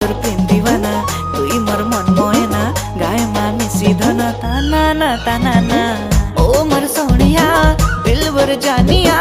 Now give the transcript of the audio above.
তোর প্রেম দিবানা তুই মোর মন ময়না গায়ে মা মিশি ধনা তানা না ও मोर सोनिया दिल बर जानिया